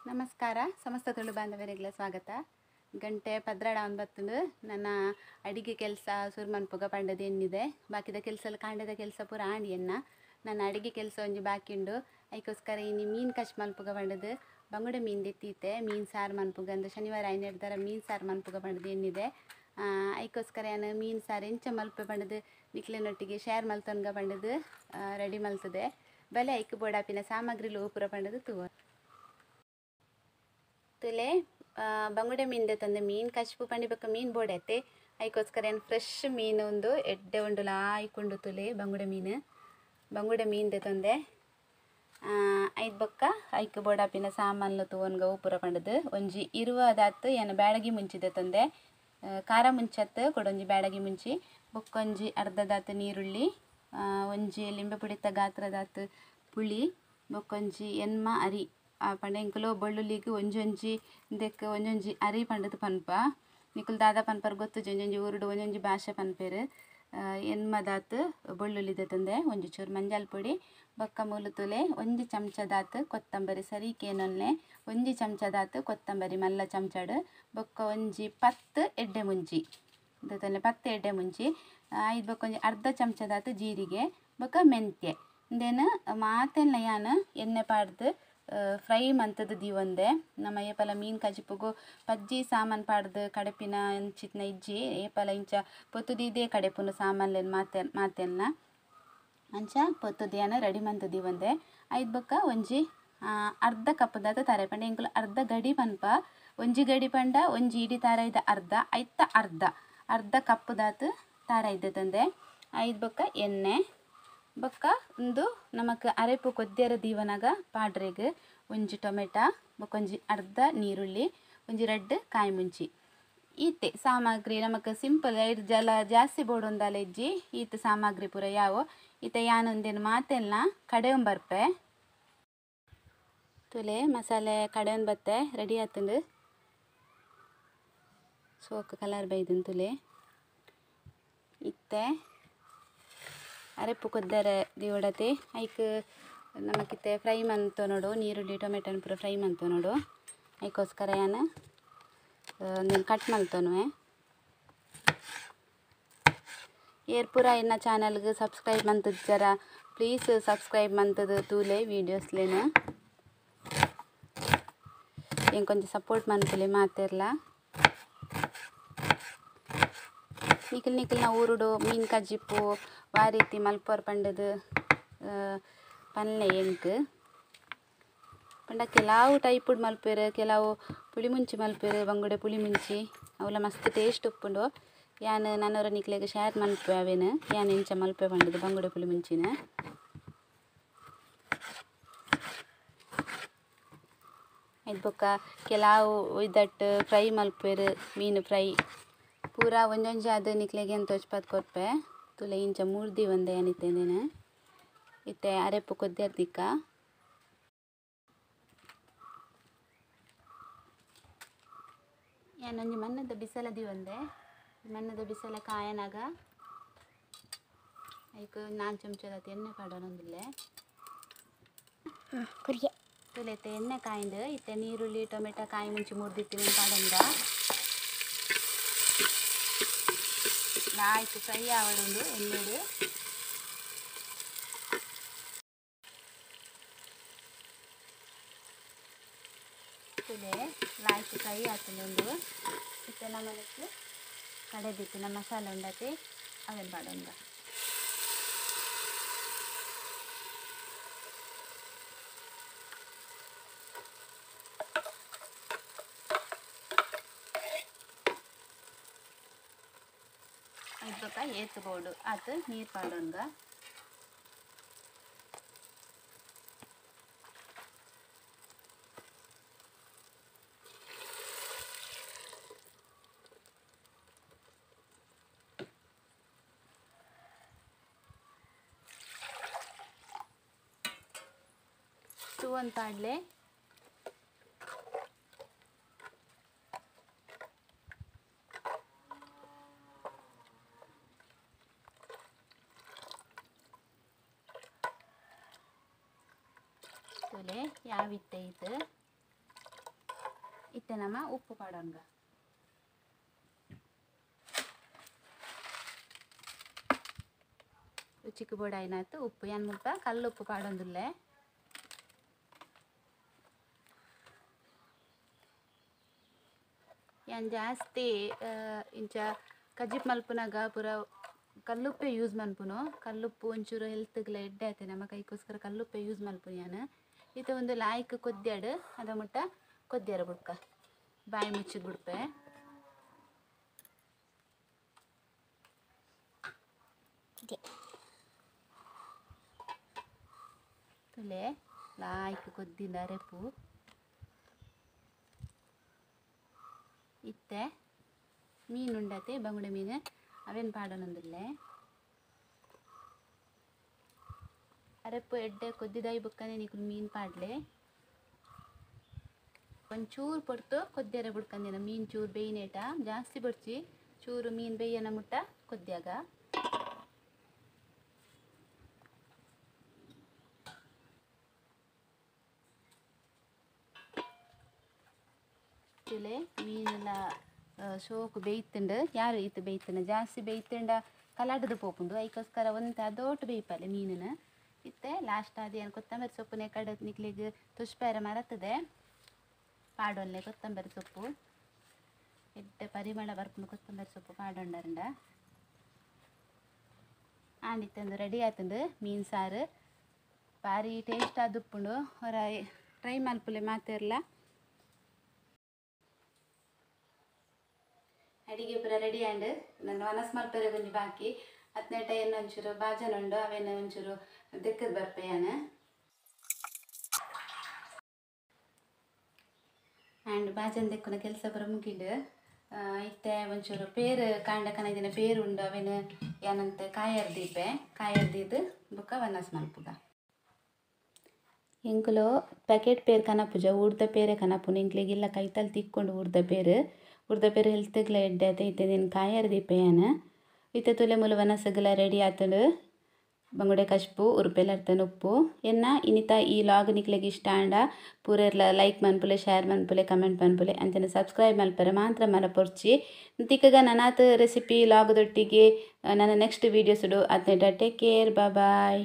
ನಮಸ್ಕಾರ ಸಮಸ್ತ ತುಳು ಬಾಂಧವರಿಗೆಲ್ಲ ಸ್ವಾಗತ. ಗಂಟೆ ಪದ್ರಾಡ ಒಂದು ಬತ್ತುಂಡು ನನ್ನ ಅಡಿಗೆ ಕೆಲಸ ಸುರು ಮನ್ಪುಗ ಪಂಡದು ಎನ್ನಿದೆ. ಬಾಕಿದ ಕೆಲಸ ಕಾಂಡದ ಕೆಲಸ ಪೂರ ಆಂಡಿ ಎನ್ನ ನನ್ನ ಅಡಿಗೆ ಕೆಲಸ ಒಂಜಿ ಬಾಕಿ ಉಂಡು. ಅದಕ್ಕೋಸ್ಕರ ಇನ್ನು ಮೀನು ಕಚ್ ಮನ್ಪುಗ ಪಂಡದು ಬಂಗುಡೆ ಮೀನು ಎತ್ತೀತೆ ಮೀನು ಸಾರು ಮನ್ಪುಗ ಅಂದು ಶನಿವಾರ ಐನೆರ್ದರ ಮೀನು ಸಾರು ಮನ್ಪುಗ ಪಂಡದು ಎನ್ನಿದೆ. ಅದಕ್ಕೋಸ್ಕರ ನಾನು ಮೀನು ಸಾರು ಎಂಚ ಮಲ್ಪೆ ಪಂಡದು ನಿಕ್ಲಿನೊಟ್ಟಿಗೆ ಶೇರ್ ಮಲ್ತೊನ್ಗ ಪಂಡದು ರೆಡಿ ಮಲ್ತದೆ. ಬಲೆ ಐಕ್ ಬೋಡಾಪಿನ ಸಾಮಗ್ರಿಲು ಪೂರ ಪಂಡದು ತೂವ ತುಲೆ ಬಂಗುಡೆ ಮೀನು ತಂದೆ ಮೀನು ಕಚ್ಪು ಪಂಡಿ ಬೊಕ್ಕ ಮೀನು ಬೋಡೈತೆ. ಅದಕ್ಕೋಸ್ಕರ ಏನು ಫ್ರೆಶ್ ಮೀನು ಒಂದು ಎಡ್ಡೆ ಉಂಡು ಲಾಯ್ಕೊಂಡು ತುಲೆ ಬಂಗುಡೆ ಮೀನು ತಂದೆ ಐದು ಬೊಕ್ಕ ಐಕ್ ಬೋಡಾಪಿನ ಸಾಮಾನ್ಲು ತೂವನ್ಗ ಪೂರ ಪಂಡದು ಒಂಜಿ ಇರುವದಾತು ಏನು ಬ್ಯಾಡಗಿ ಮುಂಚಿದೆ ತಂದೆ. ಖಾರ ಮುಂಚತ್ತು ಕೊಡೊಂಜಿ ಬ್ಯಾಡಗಿ ಮುಂಚಿ ಬೊಕ್ಕೊಂಜಿ ಅರ್ಧದಾತು ನೀರುಳ್ಳಿ, ಒಂಜಿ ಲಿಂಬೆ ಪುಡಿತ ಗಾತ್ರದಾತು ಪುಳಿ, ಬೊಕ್ಕೊಂಜಿ ಎನ್ಮ ಅರಿ ಪಂಡ ಎಂಕುಲು ಬೆಳ್ಳುಳ್ಳಿಗ್ ಒಂಜೊಂಜಿ ಇಂದೆಕ್ ಒಂಜೊಂಜಿ ಅರಿ ಪಂಡದು ಪನ್ಪ ನಿಕುಲು ದಾದ ಪನ್ಪರ್ ಗೊತ್ತುಜಿ ಒಂಜೊಂಜಿ ಊರುಡು ಒಂಜೊಂಜಿ ಭಾಷೆ ಪನ್ಪೆರ್. ಎನ್ಮದಾತು ಬೆಳ್ಳುಳ್ಳಿದ ತಂದೆ ಒಂಜಿ ಚೂರು ಮಂಜಾಲ್ ಪೊಡಿ ಬೊಕ್ಕ ಮೂಲು ತುಲೆ ಒಂಜಿ ಚಮಚದಾತು ಕೊತ್ತಂಬರಿ ಸರಿಕೇನೊನ್ನೆ ಒಂಜಿ ಚಮಚದಾತು ಕೊತ್ತಂಬರಿ ಮಲ್ಲ ಚಮಚಡು ಬೊಕ್ಕ ಒಂಜಿ 10 ಎಡ್ಡೆ ಮುಂಚಿ ತಂದೆ 10 ಎಡ್ಡೆ ಮುಂಚಿ ಐದು ಬೊಕ್ಕ ಒಂಜಿ ಅರ್ಧ ಚಮಚದಾತು ಜೀರಿಗೆ ಬೊಕ್ಕ ಮೆಂತ್ಯೆ ಇಂದೇನು ಮಾತೆಲ್ಲ ಯಾನು ಎಣ್ಣೆ ಪಾಡ್ದು ಫ್ರೈ ಮಂತದ್ದು ದೀವೊಂದೆ. ನಮ್ಮ ಏಪಲ ಮೀನು ಕಜಿಪುಗು ಪಜ್ಜಿ ಸಾಮಾನು ಪಾಡ್ದು ಕಡೆಪಿನ ಇಂಚಿತ್ನ ಇಜ್ಜಿ ಏಪಲ ಇಂಚ ಪೊತ್ತುದಿದೇ ಕಡೆಪುನು ಸಾಮಾನ್ಲೇನು ಮಾತೆಲ್ಲ ಅಂಚ ಪೊತ್ತುದಿಯಾನ ರೆಡಿ ಮಂತ ದೀವೊಂದೆ. ಐದು ಬೊಕ್ಕ ಒಂಜಿ ಅರ್ಧ ಕಪ್ಪುದಾತ ತಾರೆ ಪಂಡ ಎಂಕುಲು ಅರ್ಧ ಗಡಿ ಪನ್ಪ ಒಂಜಿ ಗಡಿ ಪಂಡ ಒಂಜಿ ಇಡಿ ತಾರ ಇದ್ದ ಅರ್ಧ ಕಪ್ಪುದಾತು ತಾರ ಇದ್ದ ತಂದೆ. ಐದು ಬೊಕ್ಕ ಎಣ್ಣೆ ಬೊಕ್ಕ ಒಂದು ನಮಕ್ ಅರೆಪು ಕೊದ್ದೆರ ದೀವನಾಗ ಪಾಡ್ರೆಗ್ ಒಂಜಿ ಟೊಮೆಟೊ ಬೊಕ್ಕೊಂಜಿ ಅರ್ಧ ನೀರುಳ್ಳಿ ಒಂಜಿ 2 ಕಾಯಿ ಮುಂಚಿ ಈತೆ ಸಾಮಗ್ರಿ ನಮಕ್ ಸಿಂಪಲ್ ಐದು ಜಲ ಜಾಸ್ತಿ ಬೋಡೊಂದಾಲ ಇಜ್ಜಿ ಈತ ಸಾಮಗ್ರಿ ಪೂರ ಯಾವು ಈತ ಯಾನೊಂದೇನು ಮಾತೆಲ್ಲ ಕಡೆಯೊಂದು ಬರ್ಪೆ ತುಲೆ ಮಸಾಲೆ ಕಡೆಯೊಂದು ಬತ್ತೆ ರೆಡಿ ಆತುಂಡು ಸೋಕ್ ಕಲರ್ ಬೈದನ್ ತುಲೆ ಇತ್ತೆ ಅರೆಪು ಕೊದ್ದರ ದಿವಡತೆ ಐಕ್ ನಮಕಿತ್ತೆ ಫ್ರೈ ಮಂತು ನೋಡು ನೀರುಳ್ಳಿ ಟೊಮೆಟೊನ ಪೂರ ಫ್ರೈ ಮಂತು ನೋಡು. ಅದಕ್ಕೋಸ್ಕರ ನಾನು ನೀನು ಕಟ್ ಮಲ್ತೊನುವೆ ಏರ್ ಪೂರ ಎನ್ನ ಚಾನಲ್ಗೆ ಸಬ್ಸ್ಕ್ರೈಬ್ ಮಂತದ ಜರ ಪ್ಲೀಸ್ ಸಬ್ಸ್ಕ್ರೈಬ್ ಮಂತದ ತೂಲೆ ವೀಡಿಯೋಸ್ಲೇನು ಏನು ಕೊಂಚ ಸಪೋರ್ಟ್ ಮನ್ಪುಲೆ ಮಾತಿರ್ಲ ನಿಖಿಲ್ನ ಊರುಡು ಮೀನು ಕಜ್ಜಿಪ್ಪು ವಾ ರೀತಿ ಮಲ್ಪೋರ್ ಪಂಡದು ಪನ್ಲೆ ಎಂಕ್ ಪಂಡ ಕೆಲವು ಟೈಪುಡು ಮಲ್ಪೆರ್ ಕೆಲವು ಪುಳಿ ಮುಂಚಿ ಮಲ್ಪೆರ್ ಬಂಗುಡೆ ಪುಳಿ ಮುಂಚಿ ಅವಲ ಮಸ್ತ್ ಟೇಸ್ಟ್ ಉಪ್ಪುಂಡು. ಯಾನು ನನ್ನವರ ನಿಕ್ಲೆಗ್ ಶೇರ್ ಮಲ್ಪೆ ಅವೇನು ಯಾನು ಇಂಚ ಮಲ್ಪೆ ಪಂಡದು ಬಂಗುಡೆ ಪುಳಿ ಮುಂಚಿನ ಇದು ಬೊಕ್ಕ ಕೆಲವು ಇದಟ್ಟು ಫ್ರೈ ಮಲ್ಪೆರ್ ಮೀನು ಫ್ರೈ ಪೂರ ಒಂಜೊಂಜಿ ಅದು ನಿಕ್ಲೆಗೆ ಏನು ತೋಚ್ಪದ್ ಕೊರ್ಪೆ ತುಲೆ ಇಂಚ ಮೂರ್ದಿ ಒಂದೆ ಏನಿತ್ತೇನೆ ಇತ್ತೆ ಅರೆಪು ಕೊದ್ದೆರ್ದಿಕ್ಕ ಏನೊಂಜಿ ಮಣ್ಣದ ಬಿಸಲದಿ ಒಂದೆ ಮಣ್ಣದ ಬಿಸಲ ಕಾಯನಾಗ ಐಕ್ 4 ಚಮಚದತ್ತು ಎಣ್ಣೆ ಪಾಡೋನೊಂದಿಲ್ಲೆ ತುಲೆತೆ ಎಣ್ಣೆ ಕಾಯಿಂದು ಇತ್ತೆ ನೀರುಳ್ಳಿ ಟೊಮೆಟೊ ಕಾಯಿ ಮುಂಚಿ ಮುರ್ದಿತ್ತೀನಿ ಪಾಡೊಂದ ಲಾಯ್ಕ್ ಫ್ರೈ ಆವಡೊಂದು ಎಣ್ಣೆಡು ತುಲೆ ಲಾಯ್ಕ್ ಫ್ರೈ ಆತುಂಡು ಇತ್ತೆ ನಮ್ಮನಕ್ಕೆ ಕಡೆ ಬಿತ್ತಿನ ಮಸಾಲೆ ಉಂಡತೆ ಅವೆನ್ ಪಾಡೊಂದ ಐದು ಏತು ಬೋಡು ಆತು ನೀರು ಪಾಡೋನ್ಗ ಅಂತ ಆಡ್ಲೆ ತುಲೆ ಯಾವಿತ್ತೆ ಇದು ಇತ್ತೆ ನಮ್ಮ ಉಪ್ಪು ಪಾಡೋನ್ಗ ರುಚಿಗೆ ಬೋಡ ಏನಾಯ್ತು ಉಪ್ಪು ಏನು ಮುಲ್ಪ ಕಲ್ಲು ಉಪ್ಪು ಪಾಡೊಂದುಲ್ಲೆ ಏನು ಜಾಸ್ತಿ ಇಂಚ ಕಜ್ಜಿಪ್ ಮಲ್ಪುನಾಗ ಪೂರ ಕಲ್ಲುಪ್ಪೆ ಯೂಸ್ ಮಲ್ಪುನು ಕಲ್ಲುಪ್ಪು ಒಂಚೂರು ಹೆಲ್ತ್ಗೆಲ್ಲ ಎಡ್ಡೆ ಆಯ್ತು ನಮ್ಮ ಕೈಗೋಸ್ಕರ ಕಲ್ಲುಪ್ಪೆ ಯೂಸ್ ಮಲ್ಪುನು ನಾನು ಇದು ಒಂದು ಲಾಯ್ಕ್ ಕೊದ್ಯಾಡು ಅದ ಮುಟ್ಟ ಕೊದ್ಯಾರ ಬುಡ್ಕ ಬಾಯಿ ಮುಚ್ಚಿದ್ ಬಿಡ್ಪೆ ತುಲೆ ಲಾಯ್ಕ್ ಕೊದ್ದಿನ ರೆಪು ಇತ್ತೆ ಮೀನುಂಡತೆ ಬಂಗುಡೆ ಮೀನು ಅವೇನು ಪಾಡೋನೊಂದಿಲ್ಲೆ ಅರೆಪ್ಪು ಎಡ್ಡೆ ಕೊದ್ದಿದಾಯಿ ಬುಕ್ಕನೆ ನೀಕು ಮೀನು ಪಾಡ್ಲೆ ಒಂಚೂರು ಪೊಡ್ತು ಕೊದ್ದಿಯರೆ ಬುಡ್ಕಂದಿನ ಮೀನು ಚೂರು ಬೇಯ್ನೇಟ ಜಾಸ್ತಿ ಬಡ್ಚಿ ಚೂರು ಮೀನು ಬೇಯ್ಯನ ಮುಟ್ಟ ಕೊದ್ಯಾಗ ಮೀನೆಲ್ಲ ಶೋಕು ಬೇಯ್ತುಂಡು ಯಾರು ಈತು ಬೇಯ್ತುಂಡು ಜಾಸ್ತಿ ಬೇಯ್ತುಂಡ ಕಲಾಟದು ಪೋಪುಂಡು ಅದಕ್ಕೋಸ್ಕರ ಒಂದು ಅದೋಟು ಬೇಯ್ಪಲ್ಲೆ ಮೀನನ್ನು ಇತ್ತೆ ಲಾಸ್ಟ್ ಅದು ಏನು ಕೊತ್ತಂಬರಿ ಸೊಪ್ಪುನೇ ಕಡದ್ ನಿಕ್ಲಿಗೆ ತುಷ್ಪೇರ ಮರತ್ತದೆ ಪಾಡೊಲ್ಲೆ ಕೊತ್ತಂಬರಿ ಸೊಪ್ಪು ಎಡ್ಡೆ ಪರಿಮಳ ಬರ್ಪುಂಡು ಕೊತ್ತಂಬರಿ ಸೊಪ್ಪು ಪಾಡೊಂಡರಂಡ ಆಂಡಿತ್ತಂದು ರೆಡಿ ಆಯ್ತುಂಡು ಮೀನು ಸಾರು ಭಾರಿ ಟೇಸ್ಟ್ ಆದುಪ್ಪುಂಡು ಹೊರ ಟ್ರೈ ಮಲ್ಪುಲೆ ಮಾತೆರ್ಲ ಅಡಿಗೆ ಪೂರ ರೆಡಿ ಆಂಡ್ ನನ್ನ ಮನಸ್ಸು ಮಲ್ಪರೆ ಒಂಜಿ ಬಾಕಿ ಹತ್ತನೇಟ ಏನು ಒಂಚೂರು ಬಾಜನುಂಡು ಅವೇನು ಒಂಚೂರು ದೆಕ್ಕದ ಬರ್ಪೆಯಾನ ಆ್ಯಂಡ್ ಬಾಜನ್ ದೆಕ್ಕುನ ಕೆಲಸ ಪೂರ ಮುಗಿಡು ಇತ್ತೆ ಒಂಚೂರು ಪೇರು ಕಾಂಡ ಕನದಿನ ಪೇರು ಉಂಡು ಅವೇನು ಏನಂತ ಕಾಯರ್ದಿದ್ದು ಬುಕ್ಕ ವನಸ್ ಮಲ್ಪುಗ ಇಂಕುಲು ಪ್ಯಾಕೆಟ್ ಪೇರು ಕನಪುಜ ಊಡ್ದ ಪೇರೆ ಕನಪುನ ಇಂಕ್ಲಿಗಿಲ್ಲ ಕೈತಲ್ಲಿ ತಿಕ್ಕೊಂಡು ಊಡ್ದ ಪೇರು ಹೆಲ್ತ್ಗೆಲ್ಲ ಎಡ್ಡೆ ಆಯ್ತು ಇತ್ತೆ ನೀನು ಕಾಯರ್ದಿಪ್ಪೆಯಾನ ಇತ್ತೆ ತುಲೆ ಮುಲು ವನಸಗಲ ರೆಡಿ ಆತುಂಡು ಬಂಗುಡೆ ಕಶ್ಪು ಉರುಪೆಲ್ಲರ್ತನ ಉಪ್ಪು ಎನ್ನ ಇನ್ನಿತ ಈ ಲಾಗ್ ನಿಕ್ಲೆಗೆ ಇಷ್ಟ ಆಂಡ ಪೂರೆರ್ಲ ಲೈಕ್ ಮನ್ಪುಲೆ ಶೇರ್ ಮನ್ಪುಲೆ ಕಮೆಂಟ್ ಮನ್ಪುಲೆ ಅಂಚನೆ ಸಬ್ಸ್ಕ್ರೈಬ್ ಮಲ್ಪರೆ ಮಾತ್ರ ಮರಪೊರ್ಚಿ ತಿಕ್ಕಗ ನನಾತ್ ರೆಸಿಪಿ ಲಾಗ್ದೊಟ್ಟಿಗೆ ನನ್ನ ನೆಕ್ಸ್ಟ್ ವೀಡಿಯೋಸ್ ಡು ಅದ್ನೇಟ ಟೇಕ್ ಕೇರ್ ಬಾಯ್